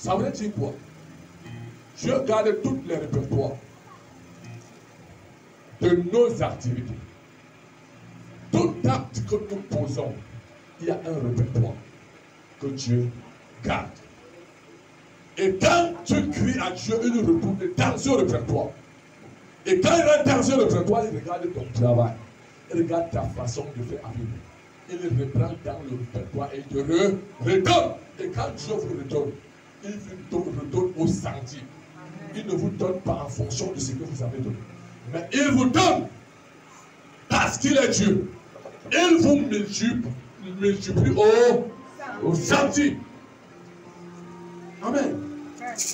Ça veut dire quoi? Dieu garde toutes les répertoires de nos activités. Tout acte que nous posons, il y a un répertoire que Dieu garde. Et quand tu cries à Dieu, il retourne dans ce répertoire. Et quand il rentre dans ce répertoire, il regarde ton travail. Il regarde ta façon de faire avec lui. Il reprend dans le répertoire et il te redonne. Et quand Dieu vous redonne, il vous redonne au centime. Il ne vous donne pas en fonction de ce que vous avez donné. Mais il vous donne parce qu'il est Dieu. Il vous multiplie au centime. Amen.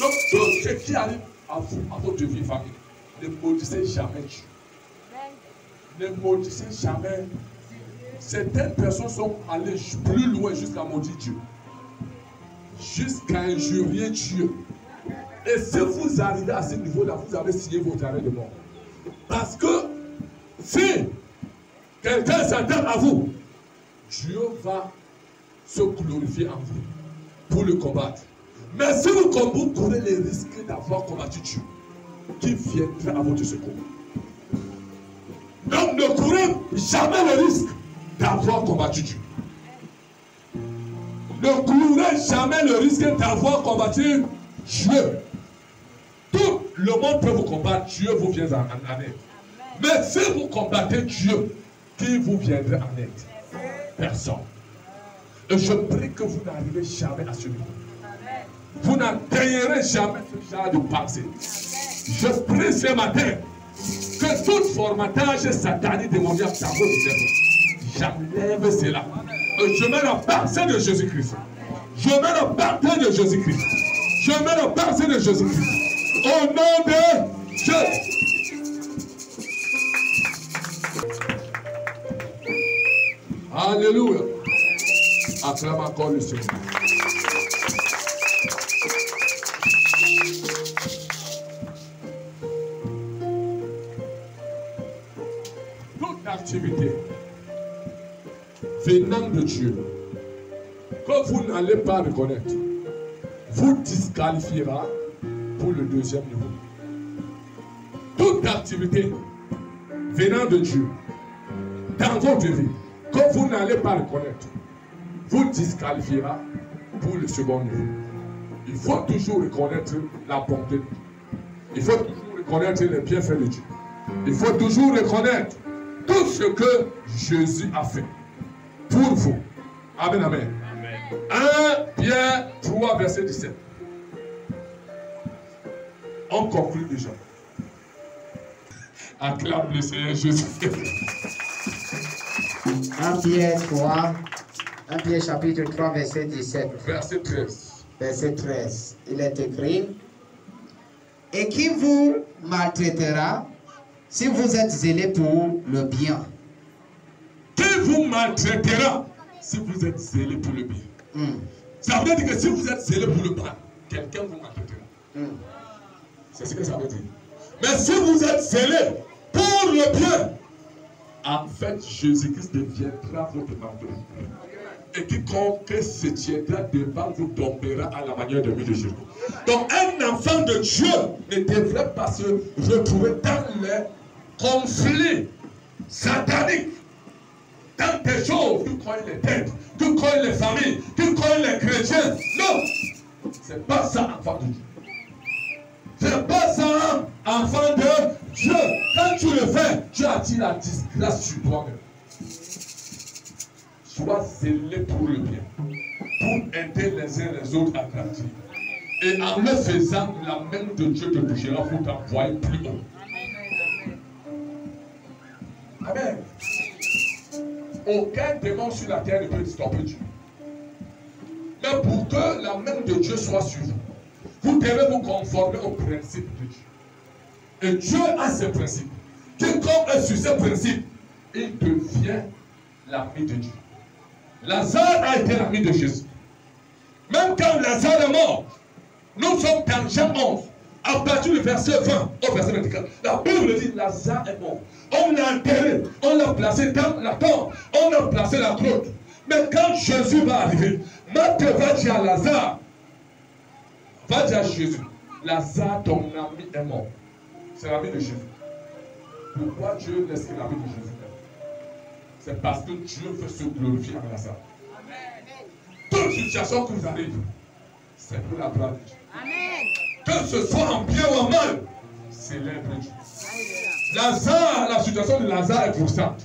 Donc, tout ce qui arrive à vous, à votre vie, famille, ne maudissez jamais Dieu. Ne maudissez jamais. Certaines personnes sont allées plus loin jusqu'à maudire Dieu. Jusqu'à injurier Dieu. Et si vous arrivez à ce niveau-là, vous avez signé votre arrêt de mort. Parce que si quelqu'un s'attend à vous, Dieu va se glorifier en vous pour le combattre. Mais si vous courez les risques d'avoir combattu Dieu, qui viendra à votre secours. Donc ne courez jamais le risque d'avoir combattu Dieu. Ne courez jamais le risque d'avoir combattu Dieu. Tout le monde peut vous combattre, Dieu vous vient en aide. Mais si vous combattez Dieu, qui vous viendra en aide? Personne. Et je prie que vous n'arrivez jamais à ce niveau. Vous n'atteignez jamais ce genre de pensée. Je prie ce matin que tout formatage satanique démoniaque dans votre cerveau, j'enlève cela. Et je mets la pensée de Jésus-Christ. Je mets la pensée de Jésus-Christ. Je mets la pensée de Jésus-Christ. Au nom de Dieu. Alléluia. Acclame encore le Seigneur. Toute activité venant de Dieu que vous n'allez pas reconnaître vous disqualifiera pour le deuxième niveau. Toute activité venant de Dieu dans votre vie que vous n'allez pas reconnaître vous disqualifiera pour le second niveau. Il faut toujours reconnaître la bonté de Dieu. Il faut toujours reconnaître les bienfaits de Dieu. Il faut toujours reconnaître tout ce que Jésus a fait pour vous. Amen, amen. 1 Pierre 3, verset 17. On conclut déjà. Acclame le Seigneur Jésus. 1 Pierre 3, 1 Pierre chapitre 3, verset 17. Verset 13. Verset 13. Il est écrit: et qui vous maltraitera si vous êtes zélé pour le bien. Qui vous maltraitera si vous êtes zélé pour le bien. Ça veut dire que si vous êtes zélé pour le mal, quelqu'un vous maltraitera. C'est ce que ça veut dire. Mais si vous êtes zélé pour le bien, en fait, Jésus-Christ deviendra votre mentor. Et quiconque se tiendra devant vous tombera à la manière de Jésus. Donc, un enfant de Dieu ne devrait pas se retrouver dans les conflits sataniques, dans des choses qui croient les têtes, qui croient les familles, qui croient les chrétiens. Non, c'est pas ça, enfant de Dieu. C'est pas ça, enfant de Dieu. Quand tu le fais, Dieu attire la disgrâce sur toi-même. Sois zélé pour le bien, pour aider les uns les autres à grandir. Et en le faisant, la main de Dieu te touchera pour t'envoyer plus haut. Amen. Aucun démon sur la terre ne peut stopper Dieu. Mais pour que la main de Dieu soit sur vous, vous devez vous conformer au principe de Dieu. Et Dieu a ses principes. Quiconque est sur ses principes, il devient l'ami de Dieu. Lazare a été l'ami de Jésus. Même quand Lazare est mort, nous sommes dans Jean 11, à partir du verset 20 au verset 24. La Bible dit Lazare est mort. On l'a enterré, on l'a placé dans la tombe, on a placé la croûte. Mais quand Jésus va arriver, Marthe va dire à Lazare, Va dire à Jésus, Lazare, ton ami est mort. C'est l'ami de Jésus. Pourquoi Dieu laisse que l'ami de Jésus meure? C'est parce que Dieu veut se glorifier avec Lazare. Toute situation qui vous arrive, c'est pour la gloire de Dieu. Amen. Que ce soit en bien ou en mal, célèbre Dieu. Lazare, la situation de Lazare est frustrante.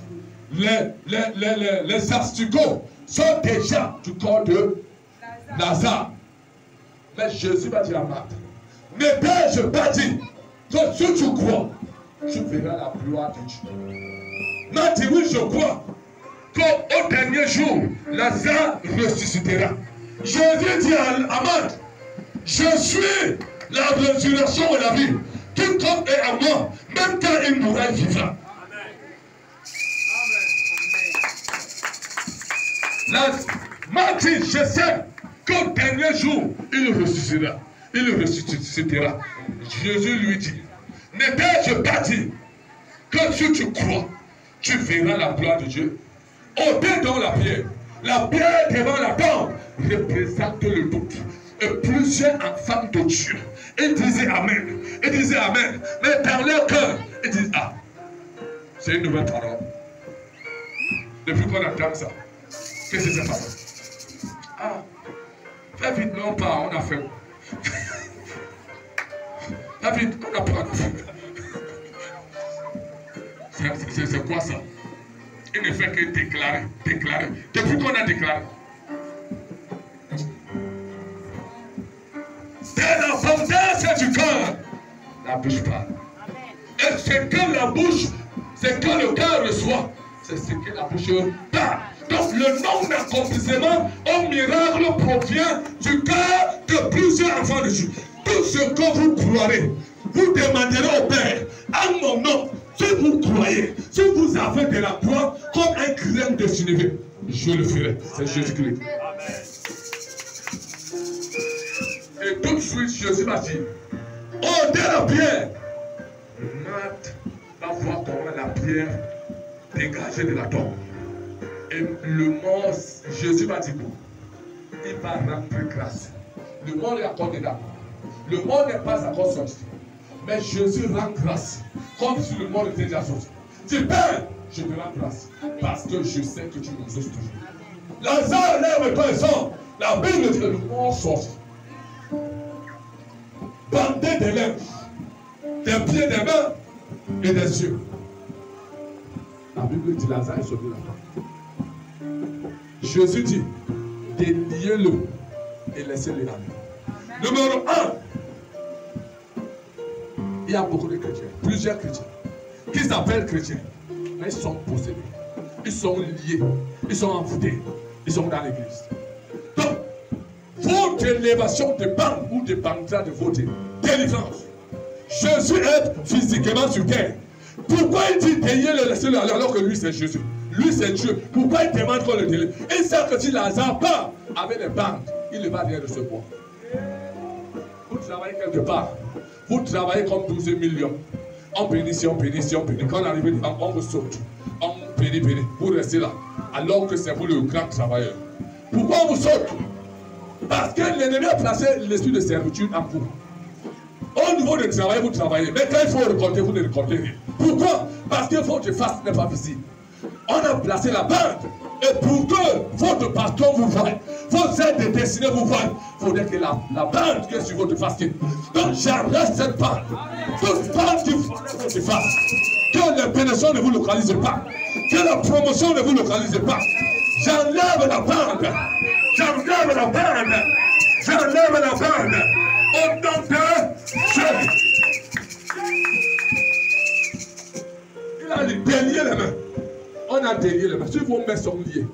Les asticots sont déjà du corps de Lazare. Mais Jésus va dire à Marthe, ne t'ai-je pas dit que si tu crois, tu verras la gloire de Dieu. Marthe dit oui, je crois qu'au dernier jour, Lazare ressuscitera. Jésus dit à Marthe, je suis la résurrection et la vie. Quiconque est à moi, même quand il mourra, il vivra. Marthe dit, je sais qu'au dernier jour, il ressuscitera. Il ressuscitera. Jésus lui dit, ne t'ai-je pas dit que si tu crois, tu verras la gloire de Dieu? Ôtez donc la pierre. La pierre devant la tombe représente le doute. Et plusieurs enfants de Dieu, ils disaient Amen. Ils disaient Amen. Mais dans leur cœur, ils disent Ah, c'est une nouvelle parole. Depuis qu'on attend ça, qu'est-ce que c'est passé? Ah, fais vite, non pas, on a fait. Fais vite, on a pas fait. C'est quoi ça? Il ne fait que déclarer. Depuis qu'on a déclaré. C'est l'abondance du cœur. La bouche parle. Et ce que la bouche, c'est que le cœur reçoit. C'est ce que la bouche parle. Donc le nom d'accomplissement au miracle provient du cœur de plusieurs enfants de Dieu. Tout ce que vous croirez, vous demanderez au Père, à mon nom. Si vous croyez, si vous avez de la foi comme un grain de sénévé, je le ferai. C'est Jésus-Christ. Et tout de suite, Jésus m'a dit, ôtez la pierre. Marthe va voir comment la pierre dégagée de la tombe. Et le mort, Jésus m'a dit, il va rendre grâce. Le mort est encore dedans. Le mort n'est pas encore sorti. Mais Jésus rend grâce. Comme si le monde était déjà sorti. Dis, Père, je te rends grâce. Parce que je sais que tu nous exauces toujours. Lazare lève ton sang. La Bible dit que le mort sorti. Bandé des lèvres, des pieds, des mains et des yeux. La Bible dit Lazare est sauvé là-bas. Jésus dit, déliez-le et laissez-le aller. Numéro 1. Il y a beaucoup de chrétiens, plusieurs chrétiens, qui s'appellent chrétiens, mais ils sont possédés, ils sont liés, ils sont envoûtés, ils sont dans l'église. Donc, votre élévation dépend ou dépendra de votre délivrance. Jésus est physiquement sur terre. Pourquoi il dit déliez-le, laissez-le aller alors que lui c'est Jésus? Lui c'est Dieu. Pourquoi il demande qu'on le délivre? Il sait que si Lazare part avec les bandes, il ne va rien recevoir. Vous travaillez quelque part. Vous travaillez comme 12 millions. On bénit ici, on bénit ici, on bénit. Quand on arrive devant, on vous saute. On bénit. Vous restez là. Alors que c'est vous le grand travailleur. Pourquoi on vous saute? Parce que l'ennemi a placé l'esprit de servitude en vous. Au niveau de travail, vous travaillez. Mais quand il faut récolter, vous ne récoltez rien. Pourquoi? Parce que votre face n'est pas visible. On a placé la bande. Et pour que votre pasteur vous voie, vos aides destinées vous voient, il faudrait que la bande qui est sur votre face. Donc j'arrête cette bande. Toute bande qui votre face. Que les bénédictions ne vous localisent pas. Que la promotion ne vous localise pas. J'enlève la bande. J'enlève la bande. J'enlève la bande. Au nom de Jésus. Il a délié les mains. On a délié les mains. Si vos mains sont liées,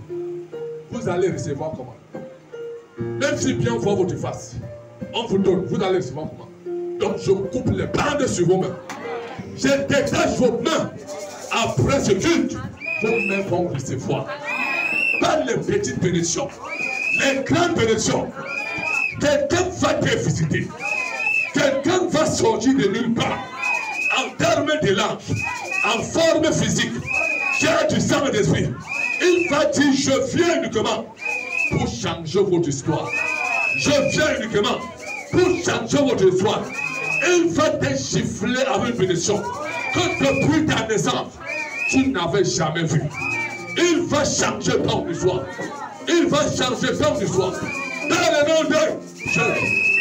vous allez recevoir comment? Même si bien on voit votre face, on vous donne, vous allez recevoir comment? Donc je coupe les bandes sur vos mains. Je détache vos mains. Après ce culte, vos mains vont recevoir. Pas les petites bénédictions, les grandes bénédictions. Quelqu'un va te visiter. Quelqu'un va sortir de nulle part. En termes de l'âme, en forme physique. J'ai du sang et d'esprit. Il va dire, je viens uniquement pour changer votre histoire. Je viens uniquement pour changer votre histoire. Il va te gifler avec une bénédiction que depuis ta naissance, tu n'avais jamais vu. Il va changer ton histoire. Il va changer ton histoire. Dans le nom de Jésus.